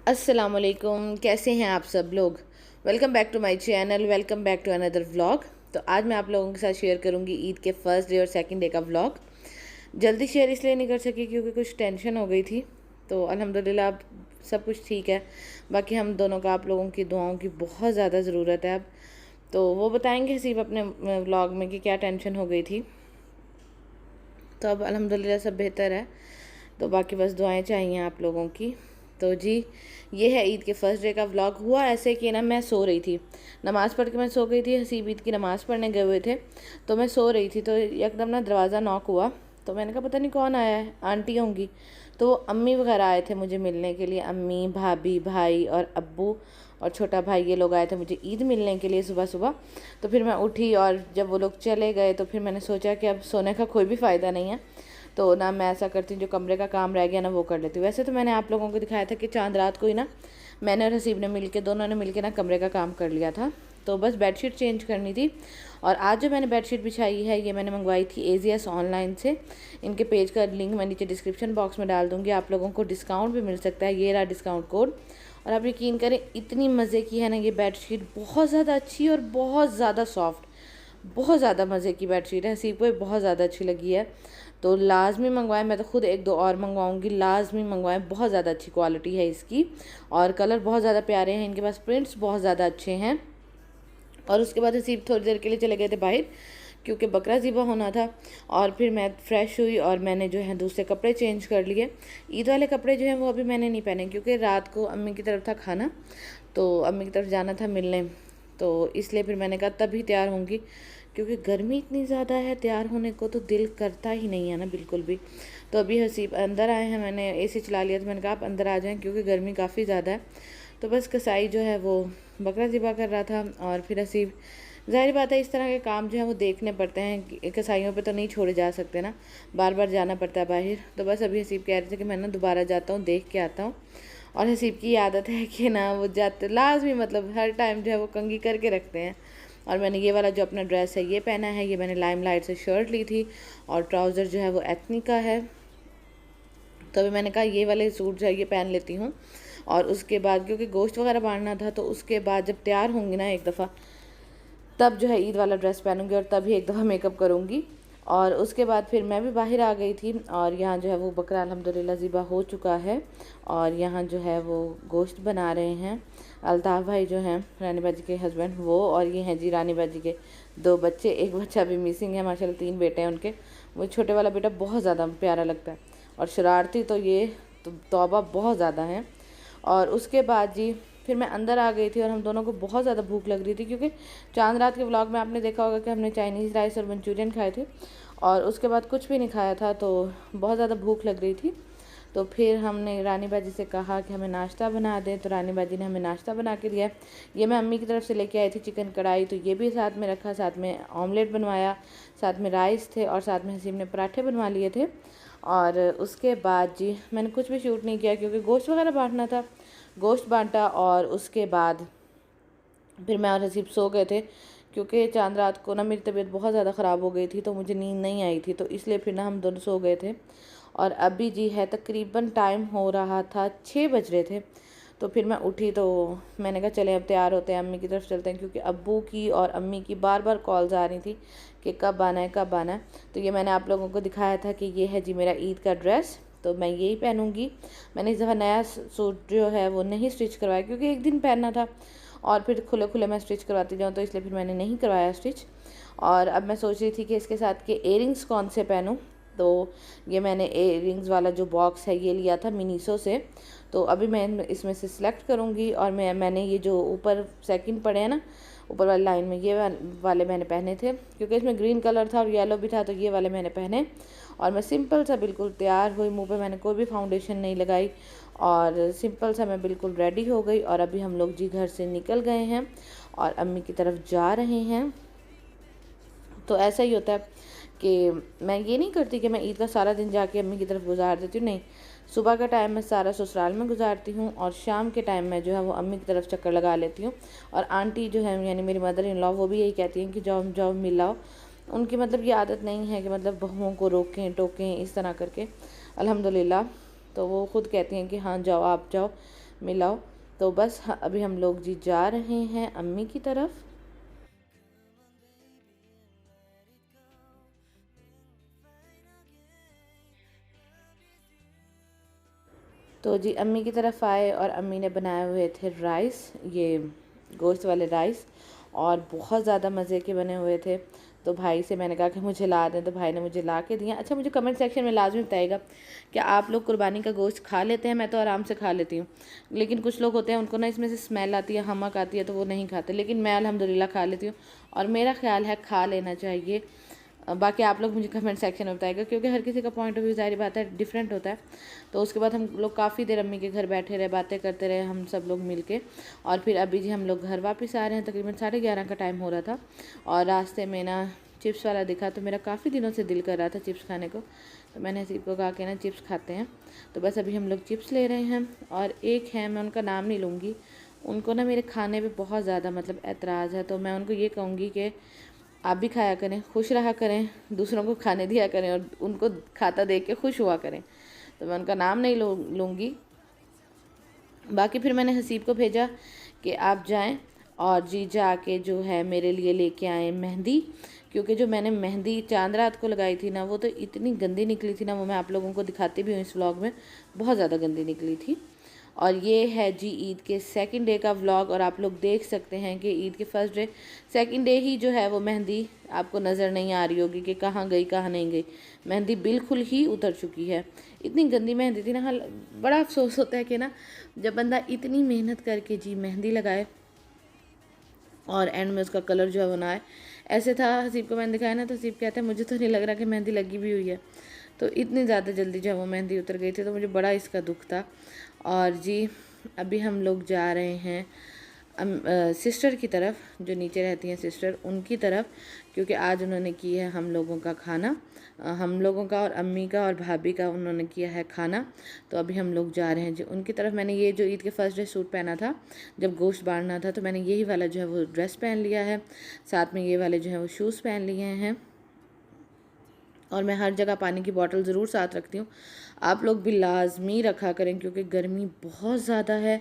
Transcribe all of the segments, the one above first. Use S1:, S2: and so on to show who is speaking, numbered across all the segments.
S1: अस्सलाम वालेकुम, कैसे हैं आप सब लोग। Welcome back to my channel, welcome back to another vlog. तो आज मैं आप लोगों के साथ शेयर करूंगी ईद के फर्स्ट डे और सेकंड डे का व्लॉग। जल्दी शेयर इसलिए नहीं कर सकी क्योंकि कुछ टेंशन हो गई थी। तो अल्हम्दुलिल्लाह अब सब कुछ ठीक है। बाकी हम दोनों का आप लोगों की दुआओं की बहुत ज़्यादा ज़रूरत है अब। तो वो बताएंगे हसीब अपने व्लॉग में कि क्या टेंशन हो गई थी। तो अब अल्हम्दुलिल्लाह सब बेहतर है। तो बाकी बस दुआएं चाहिए आप लोगों की। तो जी, ये है ईद के फर्स्ट डे का व्लॉग। हुआ ऐसे कि ना, मैं सो रही थी, नमाज़ पढ़ के मैं सो गई थी। हसीब ईद की नमाज़ पढ़ने गए हुए थे, तो मैं सो रही थी। तो एकदम ना दरवाज़ा नॉक हुआ, तो मैंने कहा पता नहीं कौन आया है, आंटी होंगी। तो वो अम्मी वगैरह आए थे मुझे मिलने के लिए, अम्मी, भाभी, भाई और अब्बू और छोटा भाई, ये लोग आए थे मुझे ईद मिलने के लिए सुबह सुबह। तो फिर मैं उठी और जब वो लोग चले गए तो फिर मैंने सोचा कि अब सोने का कोई भी फ़ायदा नहीं है। तो ना मैं ऐसा करती हूँ, जो कमरे का काम रह गया ना वो कर लेती हूँ। वैसे तो मैंने आप लोगों को दिखाया था कि चांद रात को ही ना मैंने और हसीब ने मिलके, दोनों ने मिलके ना कमरे का काम कर लिया था। तो बस बेडशीट चेंज करनी थी। और आज जो मैंने बेडशीट बिछाई है ये मैंने मंगवाई थी एजीएस ऑनलाइन से। इनके पेज का लिंक मैं नीचे डिस्क्रिप्शन बॉक्स में डाल दूँगी, आप लोगों को डिस्काउंट भी मिल सकता है। ये रहा डिस्काउंट कोड। और आप यकीन करें, इतनी मज़े की है ना ये बेडशीट, बहुत ज़्यादा अच्छी और बहुत ज़्यादा सॉफ्ट, बहुत ज़्यादा मज़े की बेडशीट है। हसीब को बहुत ज़्यादा अच्छी लगी है। तो लाजमी मंगवाएं, मैं तो खुद एक दो और मंगवाऊंगी, लाजमी मंगवाएं, बहुत ज़्यादा अच्छी क्वालिटी है इसकी। और कलर बहुत ज़्यादा प्यारे हैं, इनके पास प्रिंट्स बहुत ज़्यादा अच्छे हैं। और उसके बाद हसीब थोड़ी देर के लिए चले गए थे बाहर, क्योंकि बकरा ज़िबा होना था। और फिर मैं फ़्रेश हुई और मैंने जो है दूसरे कपड़े चेंज कर लिए। ईद वाले कपड़े जो हैं वो अभी मैंने नहीं पहने, क्योंकि रात को अम्मी की तरफ था खाना, तो अम्मी की तरफ जाना था मिलने। तो इसलिए फिर मैंने कहा तभी तैयार होंगी, क्योंकि गर्मी इतनी ज़्यादा है, तैयार होने को तो दिल करता ही नहीं है ना बिल्कुल भी। तो अभी हसीब अंदर आए हैं, मैंने एसी चला लिया, तो मैंने कहा आप अंदर आ जाएं क्योंकि गर्मी काफ़ी ज़्यादा है। तो बस कसाई जो है वो बकरा ज़िबा कर रहा था। और फिर हसीब, ज़ाहिर बात है इस तरह के काम जो है वो देखने पड़ते हैं, कसाईयों पे तो नहीं छोड़े जा सकते ना, बार बार जाना पड़ता है बाहर। तो बस अभी हसीब कह रहे थे कि मैं ना दोबारा जाता हूँ, देख के आता हूँ। और हसीब की आदत है कि ना वो जाते लाजमी, मतलब हर टाइम जो है वो कंघी करके रखते हैं। और मैंने ये वाला जो अपना ड्रेस है ये पहना है, ये मैंने लाइम लाइट से शर्ट ली थी और ट्राउज़र जो है वो एथनिक का है। तो अभी मैंने कहा ये वाले सूट जो है ये पहन लेती हूँ। और उसके बाद क्योंकि गोश्त वगैरह बांटना था, तो उसके बाद जब तैयार होंगी ना एक दफ़ा, तब जो है ईद वाला ड्रेस पहनूंगी और तभी एक दफ़ा मेकअप करूँगी। और उसके बाद फिर मैं भी बाहर आ गई थी। और यहाँ जो है वो बकरा अल्हम्दुलिल्लाह ज़िबा हो चुका है। और यहाँ जो है वो गोश्त बना रहे हैं अल्ताफ़ भाई, जो हैं रानी बाजी के हस्बैंड, वो। और ये हैं जी रानी बाजी के दो बच्चे, एक बच्चा भी मिसिंग है, माशाल्लाह 3 बेटे हैं उनके। वो छोटे वाला बेटा बहुत ज़्यादा प्यारा लगता है, और शरारती तो ये तो तौबा बहुत ज़्यादा है। और उसके बाद जी फिर मैं अंदर आ गई थी और हम दोनों को बहुत ज़्यादा भूख लग रही थी, क्योंकि चांद रात के व्लॉग में आपने देखा होगा कि हमने चाइनीज़ राइस और मंचूरियन खाए थे, और उसके बाद कुछ भी नहीं खाया था। तो बहुत ज़्यादा भूख लग रही थी। तो फिर हमने रानी बाजी से कहा कि हमें नाश्ता बना दें, तो रानी बाजी ने हमें नाश्ता बना के दिया। ये मैं अम्मी की तरफ से लेके आई थी चिकन कढ़ाई, तो ये भी साथ में रखा, साथ में ऑमलेट बनवाया, साथ में राइस थे, और साथ में हसीब ने पराठे बनवा लिए थे। और उसके बाद जी मैंने कुछ भी शूट नहीं किया, क्योंकि गोश्त वगैरह बांटना था, गोश्त बांटा। और उसके बाद फिर मैं और हसीब सो गए थे, क्योंकि चांद रात को ना मेरी तबीयत बहुत ज़्यादा ख़राब हो गई थी, तो मुझे नींद नहीं आई थी, तो इसलिए फिर ना हम दोनों सो गए थे। और अभी जी है तकरीबन टाइम हो रहा था 6 बज रहे थे। तो फिर मैं उठी, तो मैंने कहा चले अब तैयार होते हैं, अम्मी की तरफ चलते हैं, क्योंकि अब्बू की और अम्मी की बार बार कॉल्स आ रही थी कि कब आना है, कब आना है। तो ये मैंने आप लोगों को दिखाया था कि ये है जी मेरा ईद का ड्रेस, तो मैं यही पहनूंगी। मैंने इस दफ़ा नया सूट जो है वो नहीं स्टिच करवाया, क्योंकि एक दिन पहनना था और फिर खुले खुले मैं स्टिच करवाती जाऊँ, तो इसलिए फिर मैंने नहीं करवाया स्टिच। और अब मैं सोच रही थी कि इसके साथ के इयरिंग्स कौन से पहनूँ। तो ये मैंने इयरिंग्स वाला जो बॉक्स है ये लिया था मिनीसो से। तो अभी मैं इसमें से सिलेक्ट करूँगी। और मैंने ये जो ऊपर सेकंड पड़े हैं ना, ऊपर वाली लाइन में, ये वाले मैंने पहने थे, क्योंकि इसमें ग्रीन कलर था और येलो भी था, तो ये वाले मैंने पहने। और मैं सिंपल सा बिल्कुल तैयार हुई, मुंह पे मैंने कोई भी फाउंडेशन नहीं लगाई, और सिंपल सा मैं बिल्कुल रेडी हो गई। और अभी हम लोग जी घर से निकल गए हैं और अम्मी की तरफ जा रहे हैं। तो ऐसा ही होता है कि मैं ये नहीं करती कि मैं ईद का सारा दिन जाके अम्मी की तरफ गुजार देती हूँ, नहीं। सुबह का टाइम मैं सारा ससुराल में गुजारती हूँ, और शाम के टाइम मैं जो है वो अम्मी की तरफ चक्कर लगा लेती हूँ। और आंटी जो है यानी मेरी मदर इन लॉ, वो भी यही कहती हैं कि जाओ जाओ मिलाओ। उनकी मतलब ये आदत नहीं है कि मतलब बहुओं को रोकें टोकें इस तरह करके, अल्हम्दुलिल्लाह। तो वो ख़ुद कहती हैं कि हाँ जाओ, आप जाओ, मिलाओ। तो बस अभी हम लोग जी जा रहे हैं अम्मी की तरफ। तो जी अम्मी की तरफ आए और अम्मी ने बनाए हुए थे राइस, ये गोश्त वाले राइस, और बहुत ज़्यादा मज़े के बने हुए थे। तो भाई से मैंने कहा कि मुझे ला दें, तो भाई ने मुझे ला के दिया। अच्छा, मुझे कमेंट सेक्शन में लाजमी बताइएगा क्या आप लोग कुर्बानी का गोश्त खा लेते हैं? मैं तो आराम से खा लेती हूँ, लेकिन कुछ लोग होते हैं उनको ना इसमें से स्मेल आती है, हमक आती है, तो वो नहीं खाते, लेकिन मैं अल्हम्दुलिल्लाह खा लेती हूँ और मेरा ख्याल है खा लेना चाहिए। बाकी आप लोग मुझे कमेंट सेक्शन में बताइएगा, क्योंकि हर किसी का पॉइंट ऑफ व्यू ज़ाहिर बात है डिफरेंट होता है। तो उसके बाद हम लोग काफ़ी देर अम्मी के घर बैठे रहे, बातें करते रहे हम सब लोग मिल के, और फिर अभी जी हम लोग घर वापस आ रहे हैं। तकरीबन 11:30 का टाइम हो रहा था और रास्ते में ना चिप्स वाला दिखा, तो मेरा काफ़ी दिनों से दिल कर रहा था चिप्स खाने को, तो मैंने हसीब को कहा कि ना चिप्स खाते हैं। तो बस अभी हम लोग चिप्स ले रहे हैं। और एक है, मैं उनका नाम नहीं लूँगी, उनको ना मेरे खाने पे बहुत ज़्यादा मतलब एतराज़ है, तो मैं उनको ये कहूँगी कि आप भी खाया करें, खुश रहा करें, दूसरों को खाने दिया करें और उनको खाता देख के खुश हुआ करें। तो मैं उनका नाम नहीं लूँगी। बाकी फिर मैंने हसीब को भेजा कि आप जाएं और जी जाके जो है मेरे लिए लेके आए मेहंदी, क्योंकि जो मैंने मेहंदी चांद रात को लगाई थी ना, वो तो इतनी गंदी निकली थी ना, वो मैं आप लोगों को दिखाती भी हूँ इस व्लॉग में, बहुत ज़्यादा गंदी निकली थी। और ये है जी ईद के सेकंड डे का व्लॉग, और आप लोग देख सकते हैं कि ईद के फर्स्ट डे सेकंड डे ही जो है वो मेहंदी आपको नज़र नहीं आ रही होगी कि कहाँ गई कहाँ नहीं गई, मेहंदी बिल्कुल ही उतर चुकी है। इतनी गंदी मेहंदी थी ना, बड़ा अफसोस होता है कि ना जब बंदा इतनी मेहनत करके जी मेहंदी लगाए और एंड में उसका कलर जो है वो ना आए। ऐसे था, हसीब को मैंने दिखाया ना, तो हसीब कहते हैं मुझे तो नहीं लग रहा कि मेहंदी लगी भी हुई है। तो इतनी ज़्यादा जल्दी जो है वो मेहंदी उतर गई थी, तो मुझे बड़ा इसका दुख था। और जी अभी हम लोग जा रहे हैं सिस्टर की तरफ, जो नीचे रहती हैं सिस्टर, उनकी तरफ, क्योंकि आज उन्होंने की है हम लोगों का खाना, हम लोगों का और अम्मी का और भाभी का उन्होंने किया है खाना। तो अभी हम लोग जा रहे हैं जी उनकी तरफ। मैंने ये जो ईद के फर्स्ट डे सूट पहना था जब गोश्त बांटना था, तो मैंने यही वाला जो है वो ड्रेस पहन लिया है, साथ में ये वाले जो है वो शूज़ पहन लिए हैं। और मैं हर जगह पानी की बोतल ज़रूर साथ रखती हूँ, आप लोग भी लाजमी रखा करें, क्योंकि गर्मी बहुत ज़्यादा है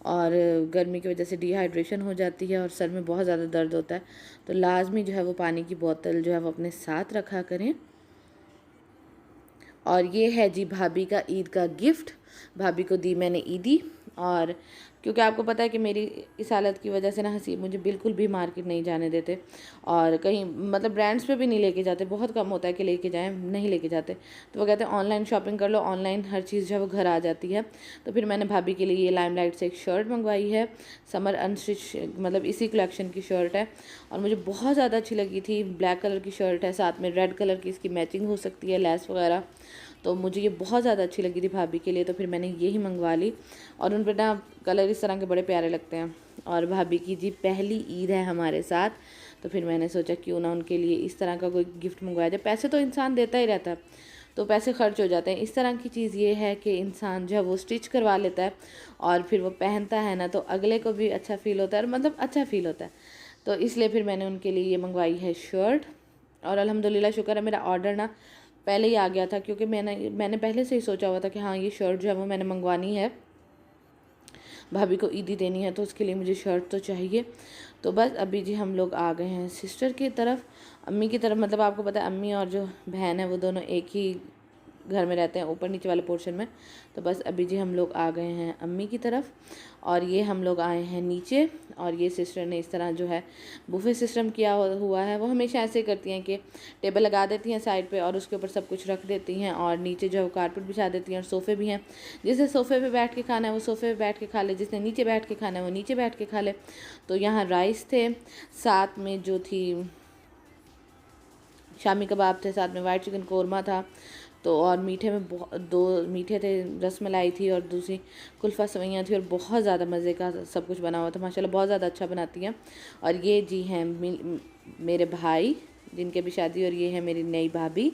S1: और गर्मी की वजह से डिहाइड्रेशन हो जाती है और सर में बहुत ज़्यादा दर्द होता है। तो लाजमी जो है वो पानी की बोतल जो है वो अपने साथ रखा करें। और ये है जी भाभी का ईद का गिफ्ट, भाभी को दी मैंने ईदी। और क्योंकि आपको पता है कि मेरी इस हालत की वजह से ना हसीब मुझे बिल्कुल भी मार्केट नहीं जाने देते, और कहीं मतलब ब्रांड्स पे भी नहीं लेके जाते, बहुत कम होता है कि लेके जाएं, नहीं लेके जाते। तो वो कहते हैं ऑनलाइन शॉपिंग कर लो, ऑनलाइन हर चीज़ जो है वो घर आ जाती है। तो फिर मैंने भाभी के लिए ये लाइमलाइट से एक शर्ट मंगवाई है, समर अनस्टिच, मतलब इसी कलेक्शन की शर्ट है, और मुझे बहुत ज़्यादा अच्छी लगी थी। ब्लैक कलर की शर्ट है, साथ में रेड कलर की इसकी मैचिंग हो सकती है, लेस वगैरह, तो मुझे ये बहुत ज़्यादा अच्छी लगी थी भाभी के लिए, तो फिर मैंने ये ही मंगवा ली। और उन पर ना कलर इस तरह के बड़े प्यारे लगते हैं, और भाभी की जी पहली ईद है हमारे साथ, तो फिर मैंने सोचा क्यों ना उनके लिए इस तरह का कोई गिफ्ट मंगवाया जाए। पैसे तो इंसान देता ही रहता है, तो पैसे खर्च हो जाते हैं। इस तरह की चीज़ ये है कि इंसान जो है वो स्टिच करवा लेता है और फिर वो पहनता है ना, तो अगले को भी अच्छा फ़ील होता है, और मतलब अच्छा फ़ील होता है। तो इसलिए फिर मैंने उनके लिए ये मंगवाई है शर्ट। और अल्हम्दुलिल्लाह शुक्र है मेरा ऑर्डर ना पहले ही आ गया था, क्योंकि मैंने पहले से ही सोचा हुआ था कि हाँ ये शर्ट जो है वो मैंने मंगवानी है, भाभी को ईदी देनी है, तो उसके लिए मुझे शर्ट तो चाहिए। तो बस अभी जी हम लोग आ गए हैं सिस्टर की तरफ, अम्मी की तरफ। मतलब आपको पता है अम्मी और जो बहन है वो दोनों एक ही घर में रहते हैं, ऊपर नीचे वाले पोर्शन में। तो बस अभी जी हम लोग आ गए हैं अम्मी की तरफ, और ये हम लोग आए हैं नीचे। और ये सिस्टर ने इस तरह जो है बुफे सिस्टम किया हुआ है। वो हमेशा ऐसे करती हैं कि टेबल लगा देती हैं साइड पे और उसके ऊपर सब कुछ रख देती हैं, और नीचे जो है वो कारपेट बिछा देती हैं, और सोफ़े भी हैं, जिसे सोफ़े पे बैठ के खाना है वो सोफ़े पे बैठ के खा ले, जिसने नीचे बैठ के खाना है वो नीचे बैठ के खा ले। तो यहाँ राइस थे, साथ में जो थी शामी कबाब थे, साथ में वाइट चिकन कौरमा था। तो और मीठे में दो मीठे थे, रसमलाई थी और दूसरी कुल्फ़ा सवैयाँ थी, और बहुत ज़्यादा मज़े का सब कुछ बना हुआ था। माशाल्लाह बहुत ज़्यादा अच्छा बनाती हैं। और ये जी हैं मेरे भाई जिनके भी शादी, और ये है मेरी नई भाभी।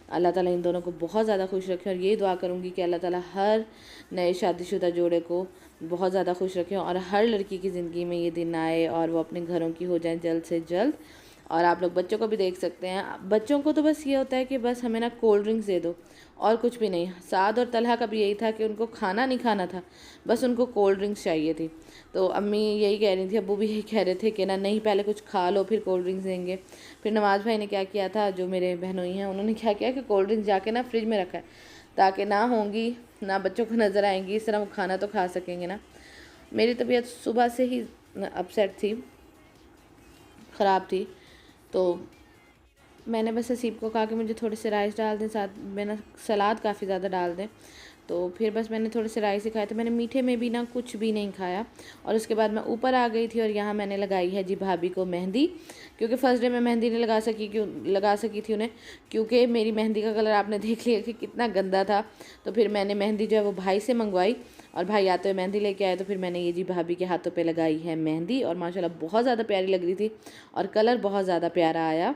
S1: अल्लाह ताला इन दोनों को बहुत ज़्यादा खुश रखे, और ये दुआ करूँगी कि अल्लाह ताला हर नए शादीशुदा जोड़े को बहुत ज़्यादा खुश रखे, और हर लड़की की ज़िंदगी में ये दिन आए और वो अपने घरों की हो जाए जल्द से जल्द। और आप लोग बच्चों को भी देख सकते हैं, बच्चों को तो बस ये होता है कि बस हमें ना कोल्ड ड्रिंक्स दे दो और कुछ भी नहीं। साद और तलहा का भी यही था कि उनको खाना नहीं खाना था, बस उनको कोल्ड ड्रिंक्स चाहिए थी। तो अम्मी यही कह रही थी, अब्बू भी यही कह रहे थे कि ना नहीं पहले कुछ खा लो फिर कोल्ड ड्रिंक्स देंगे। फिर नवाज़ भाई ने क्या किया था, जो मेरे बहनोई हैं उन्होंने क्या किया कि कोल्ड ड्रिंक्स जाके ना फ्रिज में रखा है, ताकि ना होंगी ना बच्चों को नज़र आएंगी, इस तरह वो खाना तो खा सकेंगे ना। मेरी तबीयत सुबह से ही अपसेट थी, ख़राब थी। तो मैंने बस हसीब को कहा कि मुझे थोड़े से राइस डाल दें, साथ में ना सलाद काफ़ी ज़्यादा डाल दें। तो फिर बस मैंने थोड़े से राइस ही खाए थे, मैंने मीठे में भी ना कुछ भी नहीं खाया। और उसके बाद मैं ऊपर आ गई थी और यहाँ मैंने लगाई है जी भाभी को मेहंदी, क्योंकि फ़र्स्ट डे में मेहंदी नहीं लगा सकी थी उन्हें, क्योंकि मेरी मेहंदी का कलर आपने देख लिया कि कितना गंदा था। तो फिर मैंने मेहंदी जो है वो भाई से मंगवाई, और भाई आते हुए मेहंदी लेके आए। तो फिर मैंने ये जी भाभी के हाथों पे लगाई है मेहंदी, और माशाल्लाह बहुत ज़्यादा प्यारी लग रही थी और कलर बहुत ज़्यादा प्यारा आया।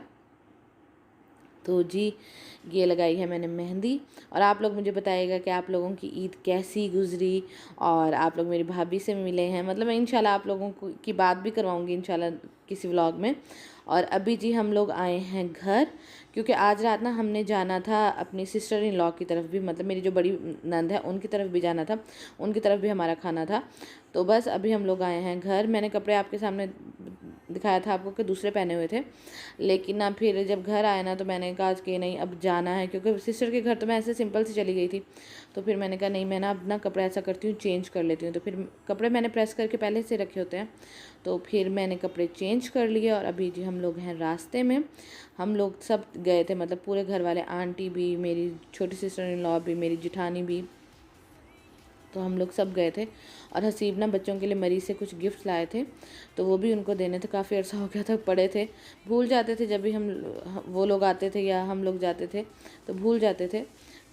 S1: तो जी ये लगाई है मैंने मेहंदी। और आप लोग मुझे बताइएगा कि आप लोगों की ईद कैसी गुजरी, और आप लोग मेरी भाभी से मिले हैं। मतलब मैं इंशाल्लाह आप लोगों की बात भी करवाऊंगी इंशाल्लाह किसी व्लॉग में। और अभी जी हम लोग आए हैं घर, क्योंकि आज रात ना हमने जाना था अपनी सिस्टर इन लॉ की तरफ भी, मतलब मेरी जो बड़ी नंद है उनकी तरफ भी जाना था, उनकी तरफ भी हमारा खाना था। तो बस अभी हम लोग आए हैं घर। मैंने कपड़े आपके सामने दिखाया था आपको कि दूसरे पहने हुए थे, लेकिन ना फिर जब घर आए ना तो मैंने कहा कि नहीं अब जाना है, क्योंकि सिस्टर के घर तो मैं ऐसे सिंपल से चली गई थी। तो फिर मैंने कहा नहीं, मैं ना अपना कपड़ा ऐसा करती हूँ चेंज कर लेती हूँ। तो फिर कपड़े मैंने प्रेस करके पहले से रखे होते हैं, तो फिर मैंने कपड़े चेंज कर लिए। और अभी जी हम लोग हैं रास्ते में। हम लोग सब गए थे, मतलब पूरे घर वाले, आंटी भी, मेरी छोटी सिस्टर इन लॉ भी, मेरी जिठानी भी, तो हम लोग सब गए थे। और हसीब ना बच्चों के लिए मरी से कुछ गिफ्ट लाए थे, तो वो भी उनको देने थे। काफ़ी अर्सा हो गया था पड़े थे, भूल जाते थे जब भी वो लोग आते थे या हम लोग जाते थे तो भूल जाते थे।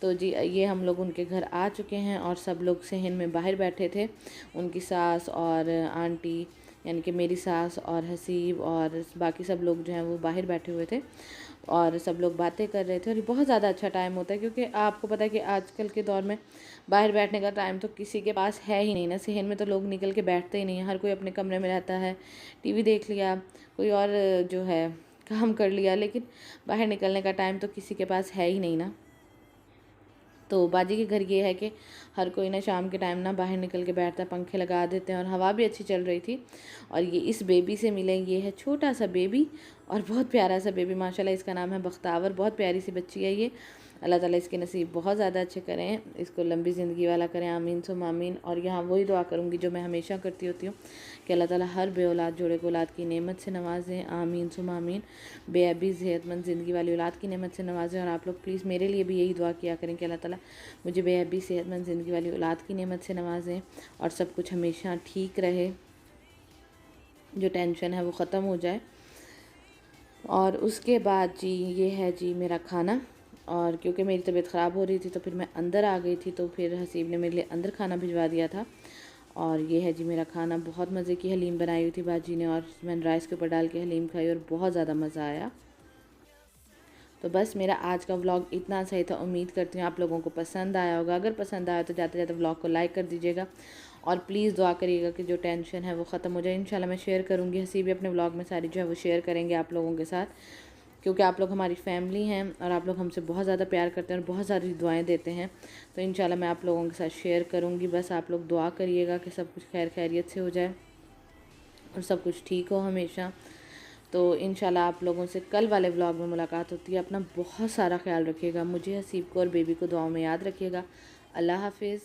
S1: तो जी ये हम लोग उनके घर आ चुके हैं, और सब लोग सहन में बाहर बैठे थे। उनकी सास और आंटी, यानी कि मेरी सास और हसीब और बाकी सब लोग जो हैं वो बाहर बैठे हुए थे, और सब लोग बातें कर रहे थे। और ये बहुत ज़्यादा अच्छा टाइम होता है, क्योंकि आपको पता है कि आजकल के दौर में बाहर बैठने का टाइम तो किसी के पास है ही नहीं ना। सहन में तो लोग निकल के बैठते ही नहीं हैं, हर कोई अपने कमरे में रहता है, टीवी देख लिया, कोई और जो है काम कर लिया, लेकिन बाहर निकलने का टाइम तो किसी के पास है ही नहीं ना। तो बाजी के घर ये है कि हर कोई ना शाम के टाइम ना बाहर निकल के बैठता है, पंखे लगा देते हैं, और हवा भी अच्छी चल रही थी। और ये इस बेबी से मिले, ये है छोटा सा बेबी और बहुत प्यारा सा बेबी, माशाल्लाह इसका नाम है बख्तावर। बहुत प्यारी सी बच्ची है ये। अल्लाह ताला इसके नसीब बहुत ज़्यादा अच्छे करें, इसको लंबी ज़िंदगी वाला करें, आमीन सुम आमीन। और यहाँ वही दुआ करूँगी जो मैं हमेशा करती होती हूँ कि अल्लाह ताला हर बे औलाद जोड़े को औलाद की नेमत से नवाजें, आमीन सुम आमीन। बेअबी सेहतमंद ज़िंदगी वाली औलाद की नेमत से नवाजें। और आप लोग प्लीज़ मेरे लिए भी यही दुआ किया करें कि अल्लाह ताला मुझे बेअबी सेहतमंद ज़िंदगी वाली औलाद की नेमत से नवाजें, और सब कुछ हमेशा ठीक रहे, जो टेंशन है वो ख़त्म हो जाए। और उसके बाद जी ये है जी मेरा खाना। और क्योंकि मेरी तबीयत ख़राब हो रही थी तो फिर मैं अंदर आ गई थी, तो फिर हसीब ने मेरे लिए अंदर खाना भिजवा दिया था। और ये है जी मेरा खाना। बहुत मज़े की हलीम बनाई हुई थी बाजी ने, और मैंने राइस के ऊपर डाल के हलीम खाई और बहुत ज़्यादा मज़ा आया। तो बस मेरा आज का व्लॉग इतना सही था। उम्मीद करती हूँ आप लोगों को पसंद आया होगा। अगर पसंद आया तो जाते जाते व्लॉग को लाइक कर दीजिएगा, और प्लीज़ दुआ करिएगा कि जो टेंशन है वो ख़त्म हो जाए। इंशाल्लाह मैं शेयर करूँगी, हसीब भी अपने व्लॉग में सारी जो है वो शेयर करेंगे आप लोगों के साथ, क्योंकि आप लोग हमारी फैमिली हैं और आप लोग हमसे बहुत ज़्यादा प्यार करते हैं और बहुत सारी दुआएं देते हैं। तो इंशाल्लाह मैं आप लोगों के साथ शेयर करूँगी। बस आप लोग दुआ करिएगा कि सब कुछ खैर खैरियत से हो जाए और सब कुछ ठीक हो हमेशा। तो इंशाल्लाह आप लोगों से कल वाले व्लॉग में मुलाकात होती है। अपना बहुत सारा ख्याल रखिएगा, मुझे, हसीब को और बेबी को दुआओं में याद रखिएगा। अल्लाह हाफिज़।